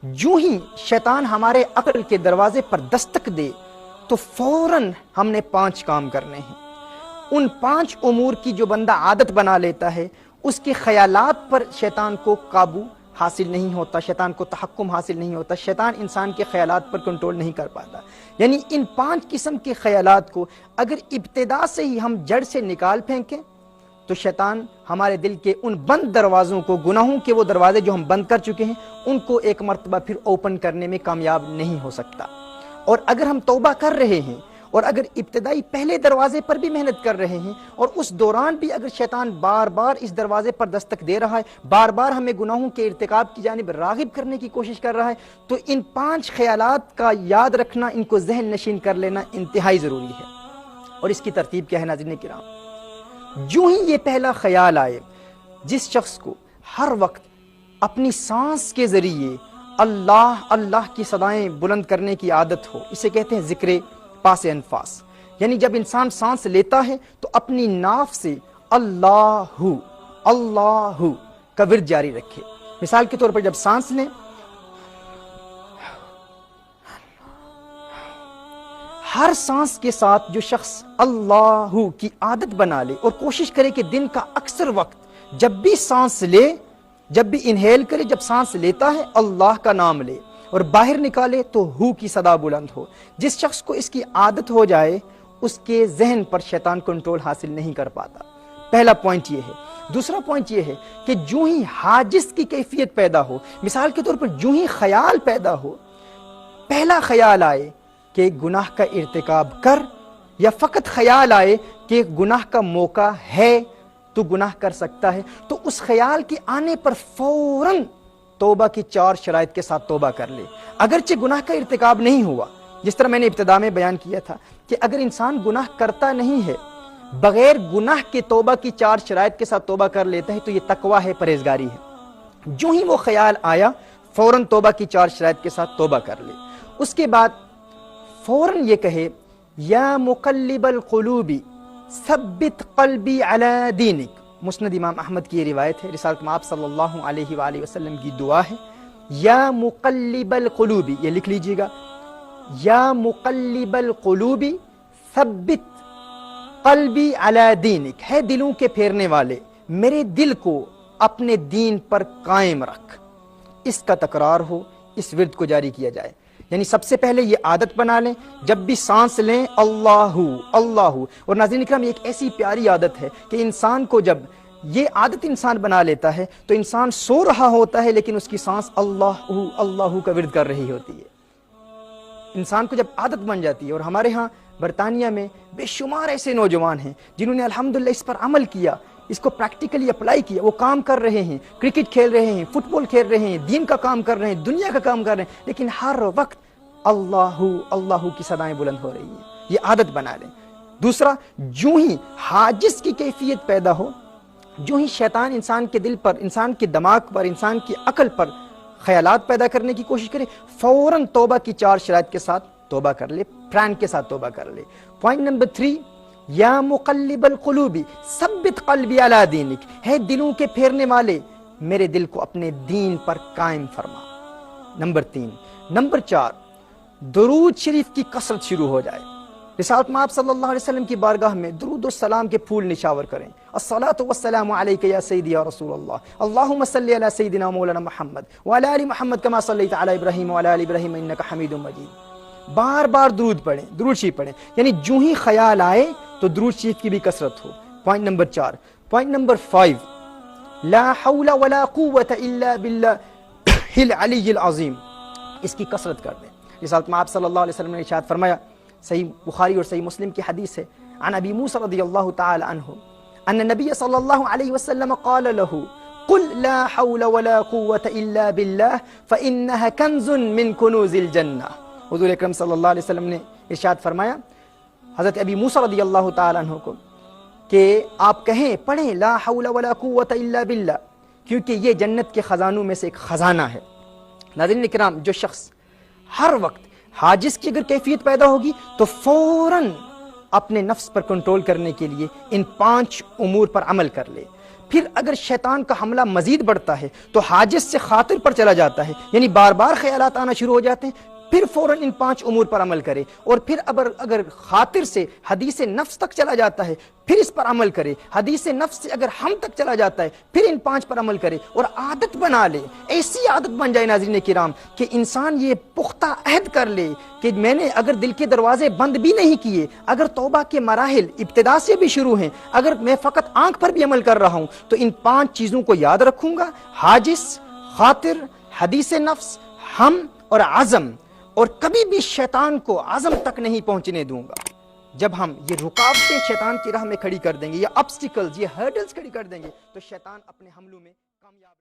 جو ہی شیطان ہمارے عقل کے دروازے پر دستک دے تو فوراً ہم نے 5 کام کرنے ہیں۔ ان 5 امور کی جو بندہ عادت بنا لیتا ہے، اس کے خیالات پر شیطان کو قابو حاصل نہیں ہوتا، شیطان کو تحکم حاصل نہیں ہوتا، شیطان انسان کے خیالات پر کنٹرول نہیں کر پاتا۔ یعنی ان 5 قسم کے خیالات کو اگر ابتدا سے ہی ہم جڑ سے نکال پھینکیں تو شیطان ہمارے دل کے ان بند دروازوں کو، گناہوں کے وہ دروازے جو ہم بند کر چکے ہیں، ان کو ایک مرتبہ پھر اوپن کرنے میں کامیاب نہیں ہو سکتا۔ اور اگر ہم توبہ کر رہے ہیں اور اگر ابتدائی پہلے دروازے پر بھی محنت کر رہے ہیں اور اس دوران بھی اگر شیطان بار بار اس دروازے پر دستک دے رہا ہے، بار بار ہمیں گناہوں کے ارتکاب کی جانب راغب کرنے کی کوشش کر رہا ہے، تو ان 5 خیالات کا یاد رکھنا، ان کو ذہن نشین کر لینا انتہائی ضروری ہے۔ اور اس کی ترتیب کیا ہے ناظرین کرام؟ جو ہی یہ پہلا خیال آئے، جس شخص کو ہر وقت اپنی سانس کے ذریعے اللہ اللہ کی صدائیں بلند کرنے کی عادت ہو، اسے کہتے ہیں ذکر پاس انفاس، یعنی جب انسان سانس لیتا ہے تو اپنی ناف سے اللہ اللہ کا ورد جاری رکھے۔ مثال کے طور پر جب سانس لیں، ہر سانس کے ساتھ جو شخص اللہ کی عادت بنا لے اور کوشش کرے کہ دن کا اکثر وقت جب بھی سانس لے، جب بھی انہیل کرے، جب سانس لیتا ہے اللہ کا نام لے اور باہر نکالے تو ہو کی صدا بلند ہو۔ جس شخص کو اس کی عادت ہو جائے، اس کے ذہن پر شیطان کنٹرول حاصل نہیں کر پاتا۔ پہلا پوائنٹ یہ ہے۔ دوسرا پوائنٹ یہ ہے کہ جو ہی حاجز کی کیفیت پیدا ہو، مثال کے طور پر جو ہی خیال پیدا ہو، پہلا خیال آئے کہ گناہ کا ارتکاب کر، یا فقط خیال آئے کہ گناہ کا موقع ہے تو گناہ کر سکتا ہے، تو اس خیال کے آنے پر فوراً توبہ کی 4 شرائط کے ساتھ توبہ کر لے۔ اگرچہ گناہ کا ارتکاب نہیں ہوا، جس طرح میں نے ابتدا میں بیان کیا تھا کہ اگر انسان گناہ کرتا نہیں ہے، بغیر گناہ کے توبہ کی 4 شرائط کے ساتھ توبہ کر لیتا ہے، تو یہ تقوی ہے، پرہیزگاری ہے۔ جو ہی وہ خیال آیا، فوراً توبہ کی 4 شرائط کے ساتھ توبہ کر لے۔ اس کے بعد فوراً یہ کہے یا مقلب القلوب ثبت قلبی علی دینک۔ مسند امام احمد کی یہ روایت ہے، رسالت آپ صلی اللہ علیہ وآلہ وسلم کی دعا ہے، یا مقلب القلوب، یہ لکھ لیجئے گا، یا مقلب القلوب ثبت قلبی علی دینک، ہے دلوں کے پھیرنے والے، میرے دل کو اپنے دین پر قائم رکھ۔ اس کا تکرار ہو، اس ورد کو جاری کیا جائے۔ یعنی سب سے پہلے یہ عادت بنا لیں، جب بھی سانس لیں اللہ اللہ۔ اور ناظرین اکرام، یہ ایک ایسی پیاری عادت ہے کہ انسان کو جب یہ عادت انسان بنا لیتا ہے تو انسان سو رہا ہوتا ہے لیکن اس کی سانس اللہ اللہ کا ورد کر رہی ہوتی ہے۔ انسان کو جب عادت بن جاتی ہے، اور ہمارے ہاں برطانیہ میں بے شمار ایسے نوجوان ہیں جنہوں نے الحمدللہ اس پر عمل کیا، اس کو پریکٹیکلی اپلائی کیا، وہ کام کر رہے ہیں، کرکٹ کھیل رہے ہیں، فٹ بال کھیل رہے ہیں، دین کا کام کر رہے ہیں، دنیا کا کام کر رہے ہیں، لیکن ہر وقت اللہ اللہ کی صدائیں بلند ہو رہی ہیں۔ یہ عادت بنا لیں۔ دوسرا، جو ہی حاجز کی کیفیت پیدا ہو، جو ہی شیطان انسان کے دل پر، انسان کے دماغ پر، انسان کی عقل پر خیالات پیدا کرنے کی کوشش کرے، فوراً توبہ کی 4 شرائط کے ساتھ توبہ کر لے، پران کے ساتھ توبہ کر لے۔ پوائنٹ نمبر 3، یا مقلب القلوب ثبت قلبی علی دینک، ہے دلوں کے پھیرنے والے، میرے دل کو اپنے دین پر قائم فرما۔ نمبر 3۔ نمبر 4، درود شریف کی کثرت شروع ہو جائے۔ رسالت آپ صلی اللہ علیہ وسلم کی بارگاہ میں درود و سلام کے پھول نشاور کریں۔ الصلاۃ والسلام علیک یا سیدی یا رسول اللہ، اللہم صلی علی سیدنا مولانا محمد وعلی آل محمد کما صلیت علی ابراہیم وعلی آل ابراہیم انک حمید مجید۔ بار بار درود پڑھیں، درود شریف پڑھیں، یعنی جو ہی خیال آئے تو درود شریف کی بھی کثرت ہو۔ Point number 4۔ پوائنٹ نمبر 5، لا حول ولا قوة الا باللہ العلی العظیم، اس کی کثرت کر دیں۔ رسالت آپ صلی اللہ علیہ وسلم نے ارشاد فرمایا، صحیح بخاری اور صحیح مسلم کی حدیث ہے، عن ابی موسیٰ رضی اللہ تعالی عنہ ان النبی صلی اللہ علیہ وسلم قال له قل لا حول ولا قوة الا باللہ فإنها کنز من کنوز الجنہ۔ حضور اکرم صلی اللہ علیہ وسلم نے ارشاد فرمایا حضرت ابی موسیٰ رضی اللہ تعالی عنہ کو کہ آپ کہیں، پڑھیں لا حول ولا قوة الا باللہ، کیونکہ یہ جنت کے خزانوں میں سے ایک خزانہ ہے۔ ناظرین اکرام، جو شخص ہر وقت حاجز کی اگر کیفیت پیدا ہوگی تو فوراً اپنے نفس پر کنٹرول کرنے کے لیے ان 5 امور پر عمل کر لے۔ پھر اگر شیطان کا حملہ مزید بڑھتا ہے تو حاجز سے خاطر پر چلا جاتا ہے، یعنی بار بار خیالات آنا شروع ہو جاتے ہیں، پھر فوراً ان 5 امور پر عمل کرے، اور پھر اگر خاطر سے حدیث نفس تک چلا جاتا ہے پھر اس پر عمل کرے، حدیث نفس سے اگر ہم تک چلا جاتا ہے پھر ان 5 پر عمل کرے، اور عادت بنا لے، ایسی عادت بن جائے ناظرین کرام کہ انسان یہ پختہ عہد کر لے کہ میں نے اگر دل کے دروازے بند بھی نہیں کیے، اگر توبہ کے مراحل ابتدا سے بھی شروع ہیں، اگر میں فقط آنکھ پر بھی عمل کر رہا ہوں تو ان 5 چیزوں کو یاد رکھوں گا، حاجز، خاطر، حدیث نفس، ہم اور عزم، اور کبھی بھی شیطان کو عزم تک نہیں پہنچنے دوں گا۔ جب ہم یہ رکاوٹیں شیطان کی راہ میں کھڑی کر دیں گے، یہ obstacles، یہ hurdles کھڑی کر دیں گے، تو شیطان اپنے حملوں میں کامیاب